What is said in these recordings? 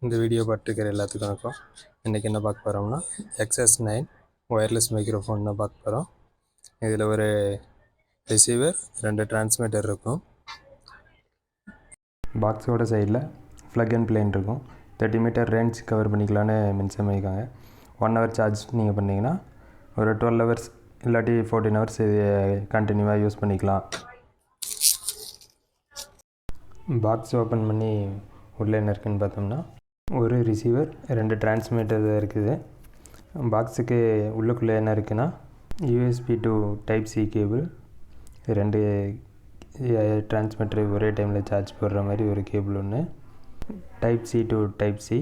இந்த வீடியோ பார்த்துருக்கிற எல்லாத்துக்கும் வணக்கம். இன்றைக்கி என்ன பார்க்க போகிறோம்னா Sx9 ஒயர்லெஸ் மைக்ரோஃபோன் தான் பார்க்க போகிறோம். இதில் ஒரு ரிசீவர் 2 டிரான்ஸ்மிட்டர் இருக்கும். பாக்ஸோட சைடில் ப்ளக் அண்ட் பிளேன் இருக்கும். 30 மீட்டர் ரேஞ்ச் கவர் பண்ணிக்கலான்னு மென்ஷன் பண்ணியிருக்காங்க. 1 ஹவர் சார்ஜ் நீங்கள் பண்ணிங்கன்னா ஒரு 12 ஹவர்ஸ் இல்லாட்டி 14 ஹவர்ஸ் இது கண்டினியூவாக யூஸ் பண்ணிக்கலாம். பாக்ஸ் ஓப்பன் பண்ணி உள்ளே என்ன இருக்குதுன்னு பார்த்தோம்னா ஒரு ரிசீவர் 2 டிரான்ஸ்மிட்டர் இருக்குது. பாக்ஸுக்கு உள்ளுக்குள்ளே என்ன இருக்குன்னா USB to Type C cable, 2 transmitter ஒரே டைமில் சார்ஜ் போடுற மாதிரி ஒரு கேபிள் ஒன்று, Type C to Type C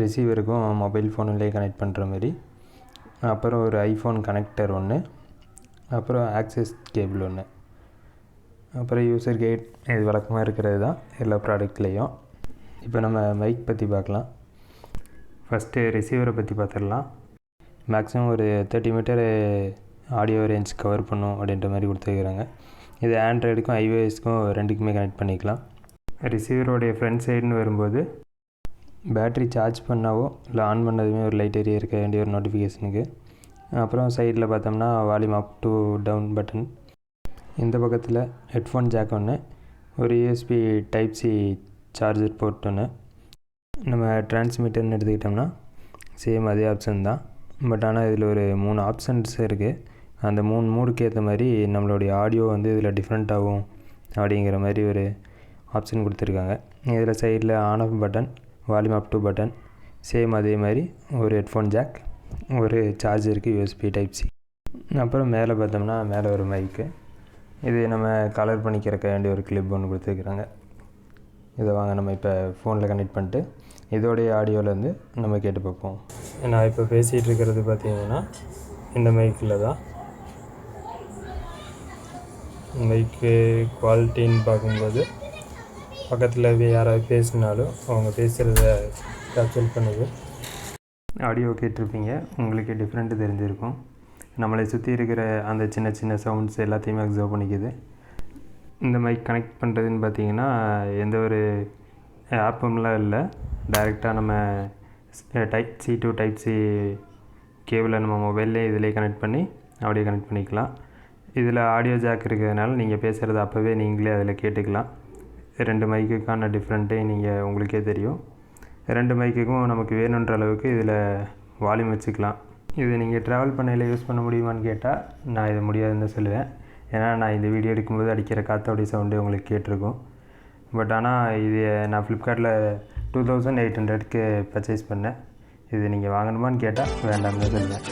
ரிசீவருக்கும் மொபைல் ஃபோனுலேயே கனெக்ட் பண்ணுற மாதிரி, அப்புறம் ஒரு ஐஃபோன் கனெக்டர் ஒன்று, அப்புறம் ஆக்சஸ் கேபிள் ஒன்று, அப்புறம் யூசர் கைட். இது வழக்கமாக இருக்கிறது தான் எல்லா ப்ராடக்ட்லேயும். இப்போ நம்ம மைக் பற்றி பார்க்கலாம். ஃபஸ்ட்டு ரிசீவரை பற்றி பார்த்துடலாம். மேக்ஸிமம் ஒரு 30 மீட்டர் ஆடியோ ரேஞ்ச் கவர் பண்ணும் அப்படின்ற மாதிரி கொடுத்துருக்குறாங்க. இது ஆண்ட்ராய்டுக்கும் iOSக்கும் ரெண்டுக்குமே கனெக்ட் பண்ணிக்கலாம். ரிசீவரோடைய ஃப்ரண்ட் சைடுன்னு வரும்போது பேட்ரி சார்ஜ் பண்ணாவோ இல்லை ஆன் பண்ணதுமே ஒரு லைட் ஏரியா இருக்க வேண்டிய ஒரு நோட்டிஃபிகேஷனுக்கு. அப்புறம் சைடில் பார்த்தோம்னா volume up to down button. இந்த பக்கத்தில் ஹெட்ஃபோன் ஜாக் ஒன்று, ஒரு USB Type C charger port ஒன்று. நம்ம டிரான்ஸ்மிட்டர்னு எடுத்துக்கிட்டோம்னா சேம் அதே ஆப்ஷன் தான். பட் ஆனால் இதில் ஒரு 3 ஆப்ஷன்ஸ் இருக்குது. அந்த 3 மூடுக்கு ஏற்ற மாதிரி நம்மளுடைய ஆடியோ வந்து இதில் டிஃப்ரெண்ட் ஆகும் அப்படிங்கிற மாதிரி ஒரு ஆப்ஷன் கொடுத்துருக்காங்க. இதில் சைடில் on off button, volume up to button, same அதே மாதிரி ஒரு ஹெட்ஃபோன் ஜாக், ஒரு சார்ஜருக்கு USB Type C. அப்புறம் மேலே பார்த்தோம்னா மேலே ஒரு மைக்கு. இது நம்ம கலர் பண்ணிக்கிறக்க வேண்டிய ஒரு கிளிப் ஒன்று கொடுத்துருக்குறாங்க. இதை வாங்க நம்ம இப்போ ஃபோனில் கனெக்ட் பண்ணிட்டு இதோடைய ஆடியோவிலேருந்து நம்ம கேட்டு பார்ப்போம். நான் இப்போ பேசிகிட்டு இருக்கிறது பார்த்தீங்கன்னா இந்த மைக்கில் தான். மைக்கு குவாலிட்டின்னு பார்க்கும்போது பக்கத்தில் யாராவது பேசினாலும் அவங்க பேசுகிறத கேப்சர் பண்ணுது. ஆடியோ கேட்டிருப்பீங்க, உங்களுக்கு டிஃப்ரெண்ட்டு தெரிஞ்சிருக்கும். நம்மளை சுற்றி இருக்கிற அந்த சின்ன சின்ன சவுண்ட்ஸ் எல்லாத்தையுமே அப்சர்வ் பண்ணிக்குது. இந்த மைக் கனெக்ட் பண்ணுறதுன்னு பார்த்தீங்கன்னா எந்த ஒரு ஆப்பும்லாம் இல்லை. டைரெக்டாக நம்ம Type C to Type C கேபிளை நம்ம மொபைல்லே இதிலே கனெக்ட் பண்ணி அப்படியே கனெக்ட் பண்ணிக்கலாம். இதில் ஆடியோ ஜாக் இருக்கிறதுனால நீங்கள் பேசுகிறது அப்போவே நீங்களே அதில் கேட்டுக்கலாம். 2 மைக்குக்கான டிஃப்ரெண்ட்டே நீங்கள் உங்களுக்கே தெரியும். 2 மைக்குக்கும் நமக்கு வேணுன்ற அளவுக்கு இதில் வால்யூம் வச்சுக்கலாம். இது நீங்கள் ட்ராவல் பண்ணையில் யூஸ் பண்ண முடியுமான்னு கேட்டால் நான் இது முடியாதுன்னு சொல்லுவேன். ஏன்னா நான் இந்த வீடியோ எடுக்கும்போது அடிக்கிற காற்றோடைய சவுண்டு உங்களுக்கு கேட்டிருக்கும். பட் ஆனால் இது நான் ஃப்ளிப்கார்ட்டில் 2800க்கு பர்ச்சேஸ் பண்ணேன். இது நீங்கள் வாங்கணுமான்னு கேட்டால் வேண்டாம்னு சொல்லுவேன்.